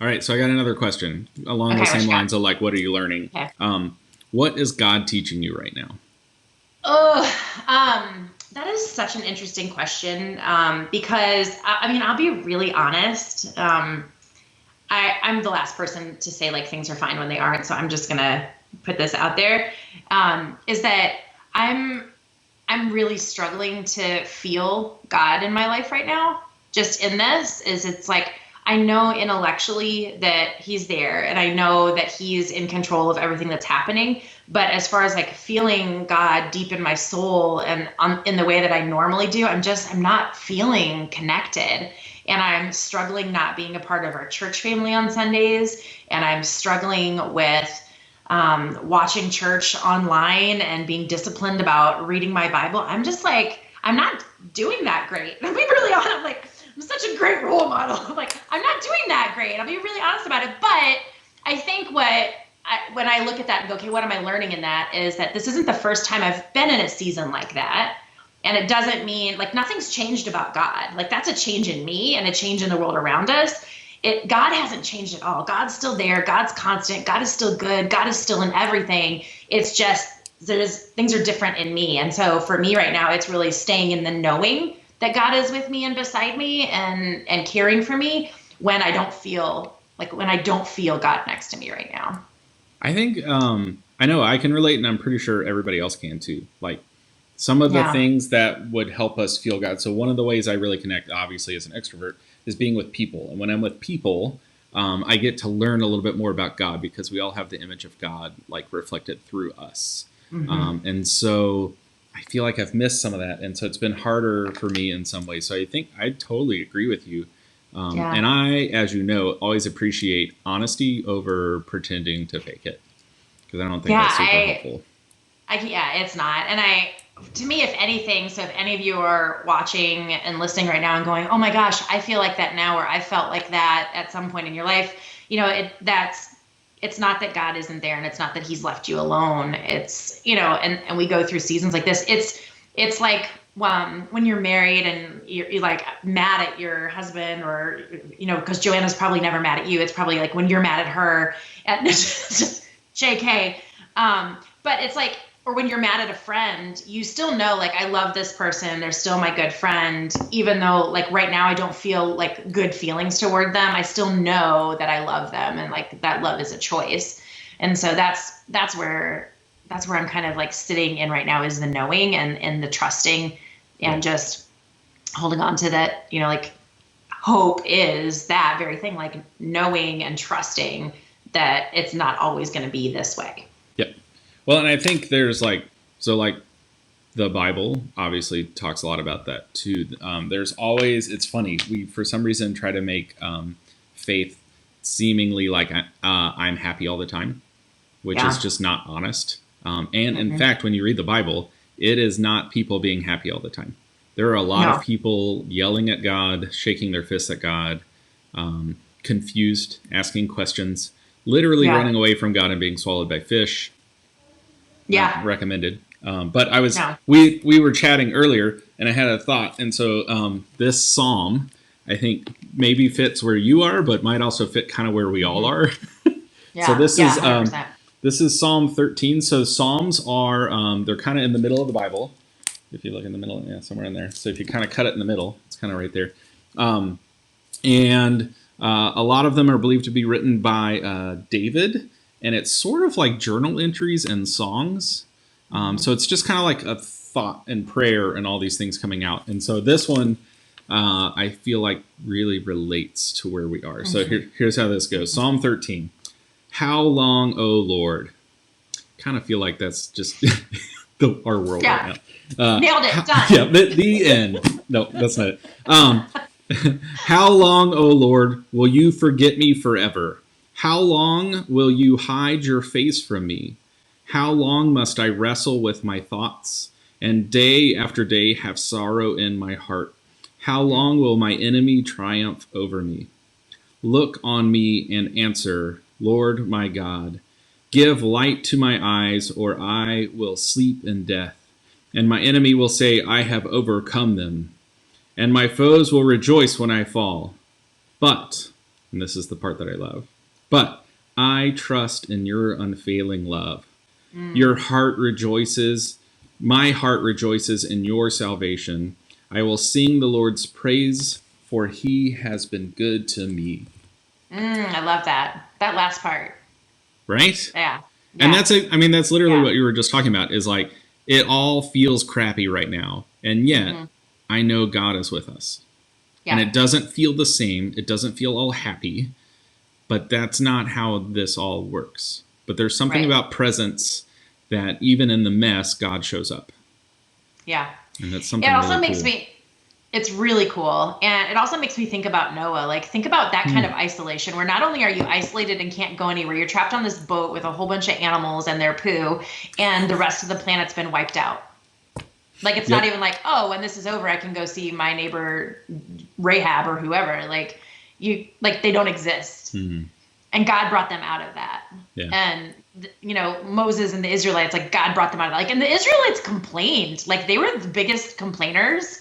All right, so I got another question along Okay, the what same you got? lines of like, what are you learning? Okay. What is God teaching you right now? Oh, that is such an interesting question. Because I mean, I'll be really honest. I'm the last person to say like things are fine when they aren't, so I'm just gonna put this out there. Is that I'm I'm really struggling to feel God in my life right now. Just in this is it's like I know intellectually that he's there and I know that he's in control of everything that's happening, but as far as like feeling God deep in my soul and in the way that I normally do, I'm not feeling connected. And I'm struggling not being a part of our church family on Sundays, and I'm struggling with watching church online and being disciplined about reading my Bible. I'm just like, I'm not doing that great. I'll be really honest. I'm such a great role model. I'm not doing that great. I'll be really honest about it. But I think when I look at that and go, okay, what am I learning in that is that this isn't the first time I've been in a season like that. And it doesn't mean like nothing's changed about God. Like that's a change in me and a change in the world around us. God hasn't changed at all. God's still there. God's constant. God is still good. God is still in everything. It's just there's things are different in me. And so for me right now, it's really staying in the knowing that God is with me and beside me and caring for me when I don't feel God next to me right now. I think I know I can relate, and I'm pretty sure everybody else can too. Like some of the Yeah. things that would help us feel God. So one of the ways I really connect, obviously as an extrovert, is being with people. And when I'm with people, I get to learn a little bit more about God because we all have the image of God like reflected through us. Mm-hmm. And so I feel like I've missed some of that, and so it's been harder for me in some ways. So I think I totally agree with you. Yeah. And I, as you know, always appreciate honesty over pretending to fake it because I don't think Yeah. that's super helpful. Yeah, it's not. And to me, if anything, so if any of you are watching and listening right now and going, oh my gosh, I feel like that now, or I felt like that at some point in your life, it's not that God isn't there and it's not that he's left you alone. And we go through seasons like this. It's like, when you're married and you're like mad at your husband because Joanna's probably never mad at you. It's probably like when you're mad at her just JK. But it's like, or when you're mad at a friend, you still know, like, I love this person. They're still my good friend. Even though, like, right now I don't feel like good feelings toward them, I still know that I love them and like that love is a choice. And so that's where I'm kind of like sitting in right now is the knowing and the trusting Yeah. and just holding on to that, like hope is that very thing, like knowing and trusting that it's not always going to be this way. Yep. Well, and I think there's like the Bible obviously talks a lot about that too. There's always, it's funny, we for some reason try to make faith seemingly like I'm happy all the time, which is Yeah. just not honest. And in Mm-hmm. fact, when you read the Bible, it is not people being happy all the time. There are a lot of No. people yelling at God, shaking their fists at God, confused, asking questions, literally Yeah. running away from God and being swallowed by fish. Not Yeah. recommended. But I was No. we were chatting earlier, and I had a thought, and so this psalm I think maybe fits where you are, but might also fit kind of where we all Mm-hmm. are. So Yeah. Yeah. 100%. this is Psalm 13. So Psalms are they're kind of in the middle of the Bible. If you look in the middle, yeah, somewhere in there. So if you kind of cut it in the middle, it's kind of right there. And a lot of them are believed to be written by David, and it's sort of like journal entries and songs. Mm-hmm. So it's just kind of like a thought and prayer and all these things coming out. And so this one, I feel like really relates to where we are. So Mm-hmm. here's how this goes. Psalm 13. How long, O Lord? Kind of feel like that's just our world Yeah. right now. Nailed it. Yeah, Done. the end. No, that's not it. How long, O Lord, will you forget me forever? How long will you hide your face from me? How long must I wrestle with my thoughts and day after day have sorrow in my heart? How long will my enemy triumph over me? Look on me and answer, Lord my God. Give light to my eyes, or I will sleep in death. And my enemy will say, I have overcome them. And my foes will rejoice when I fall. But And this is the part that I love. But I trust in your unfailing love. Your heart rejoices. My heart rejoices in your salvation. I will sing the Lord's praise, for he has been good to me. I love that. That last part. Right? Yeah. And that's literally what you were just talking about, is like, it all feels crappy right now. And yet, I know God is with us. Yeah. And it doesn't feel the same. It doesn't feel all happy. But that's not how this all works. But there's something about presence that even in the mess, God shows up. Yeah. And that's something it also really makes cool. It's really cool. And it also makes me think about Noah. Like, think about that kind of isolation, where not only are you isolated and can't go anywhere, you're trapped on this boat with a whole bunch of animals and their poo, and the rest of the planet's been wiped out. Like, it's not even like, oh, when this is over, I can go see my neighbor Rahab or whoever. Like, they don't exist. And God brought them out of that. Yeah. And, Moses and the Israelites, like, God brought them out of that. Like, and the Israelites complained. Like, they were the biggest complainers.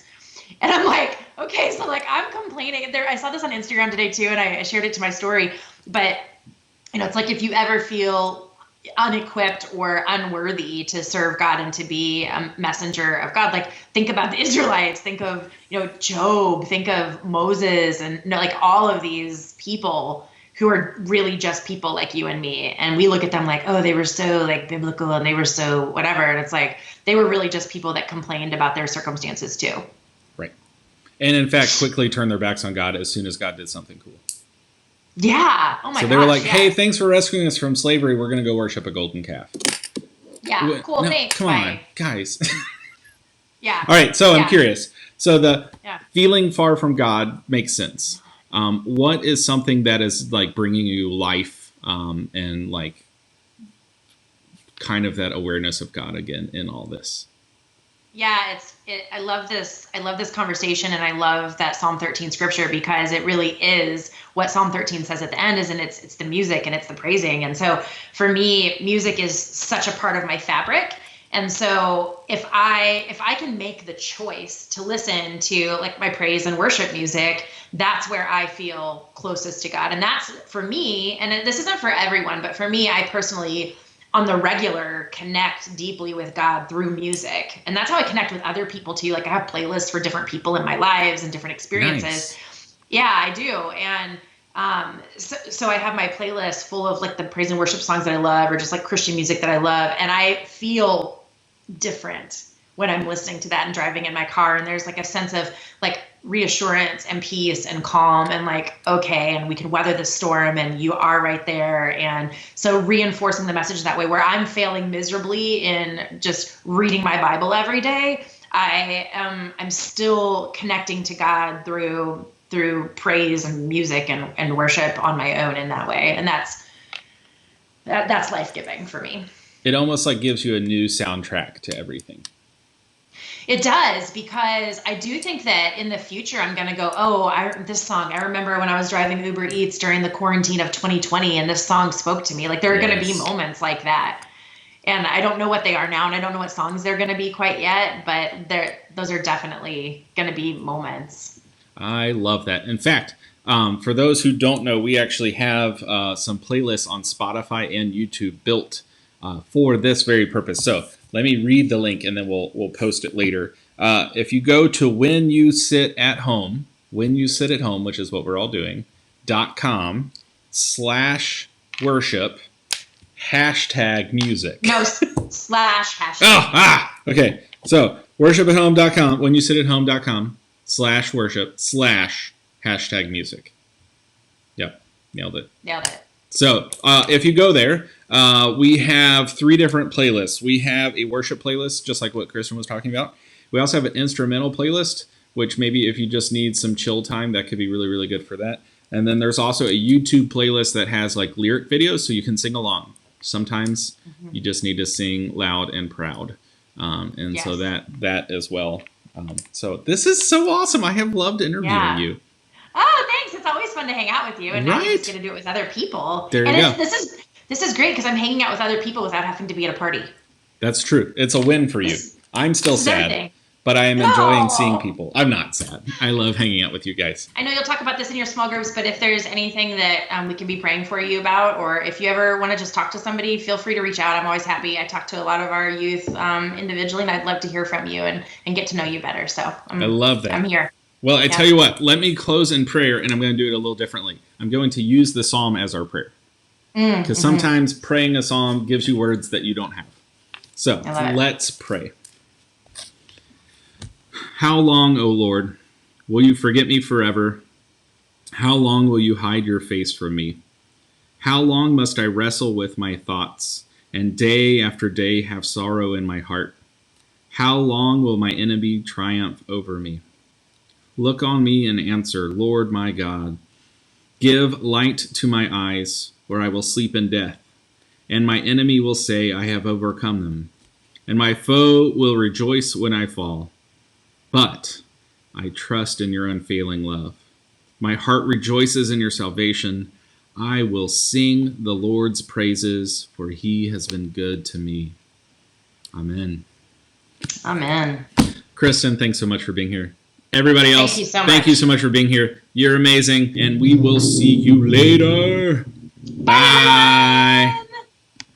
And I'm like, okay, so, like, I'm complaining. I saw this on Instagram today, too, and I shared it to my story. But, it's like, if you ever feel unequipped or unworthy to serve God and to be a messenger of God, like, think about the Israelites, think of, Job, think of Moses, and, like, all of these people who are really just people like you and me. And we look at them like, oh, they were so, like, biblical, and they were so whatever. And it's like, they were really just people that complained about their circumstances too. Right. And in fact, quickly turned their backs on God as soon as God did something cool. Yeah. Oh my gosh. So they were like, hey, thanks for rescuing us from slavery. We're going to go worship a golden calf. Yeah. Cool. No, thanks. Come on, guys. Yeah. All right. So I'm curious. So the feeling far from God makes sense. What is something that is, like, bringing you life and, like, kind of that awareness of God again in all this? Yeah, I love this. I love this conversation, and I love that Psalm 13 scripture, because it really is what Psalm 13 says at the end, is, and it's the music and it's the praising. And so for me, music is such a part of my fabric. And so if I can make the choice to listen to, like, my praise and worship music, that's where I feel closest to God. And that's, for me, and this isn't for everyone, but for me, I personally, on the regular, connect deeply with God through music. And that's how I connect with other people too. Like, I have playlists for different people in my lives and different experiences. Nice. Yeah, I do. And so I have my playlist full of, like, the praise and worship songs that I love, or just, like, Christian music that I love. And I feel different when I'm listening to that and driving in my car. And there's, like, a sense of, like, reassurance and peace and calm, and, like, okay, and we can weather the storm, and you are right there. And so reinforcing the message that way, where I'm failing miserably in just reading my Bible every day, I'm still connecting to God through praise and music and worship on my own in that way. And that's life-giving for me. It almost, like, gives you a new soundtrack to everything. It does, because I do think that in the future I'm going to go, this song, I remember when I was driving Uber Eats during the quarantine of 2020, and this song spoke to me. Like, there are going to be moments like that. And I don't know what they are now, and I don't know what songs they're going to be quite yet, but those are definitely going to be moments. I love that. In fact, for those who don't know, we actually have some playlists on Spotify and YouTube built for this very purpose. So let me read the link, and then we'll post it later. If you go to When You Sit at Home, which is what we're all doing, .com/worship #music. No, /#. Okay. So worshipathome.com, whenyousitathome.com/worship /#music. Yep. Nailed it. So if you go there, we have 3 different playlists. We have a worship playlist, just like what Kristin was talking about. We also have an instrumental playlist, which maybe if you just need some chill time, that could be really, really good for that. And then there's also a YouTube playlist that has, like, lyric videos, so you can sing along. Sometimes you just need to sing loud and proud. So that as well. So this is so awesome. I have loved interviewing you. Oh, thanks. It's always fun to hang out with you, and now you just get to do it with other people. There you go. This is great, because I'm hanging out with other people without having to be at a party. That's true. It's a win for you. I'm still sad. but I am enjoying seeing No. people. I'm not sad. I love hanging out with you guys. I know you'll talk about this in your small groups, but if there's anything that we can be praying for you about, or if you ever want to just talk to somebody, feel free to reach out. I'm always happy. I talk to a lot of our youth individually, and I'd love to hear from you and get to know you better. So I love that. I'm here. Well, I tell you what, let me close in prayer, and I'm going to do it a little differently. I'm going to use the psalm as our prayer. Because sometimes praying a psalm gives you words that you don't have. So let's pray. How long, O Lord, will you forget me forever? How long will you hide your face from me? How long must I wrestle with my thoughts, and day after day have sorrow in my heart? How long will my enemy triumph over me? Look on me and answer, Lord my God. Give light to my eyes, or I will sleep in death. And my enemy will say, I have overcome them. And my foe will rejoice when I fall. But I trust in your unfailing love. My heart rejoices in your salvation. I will sing the Lord's praises, for he has been good to me. Amen. Amen. Kristin, thanks so much for being here. Everybody else, thank you so much for being here. You're amazing, and we will see you later. Bye.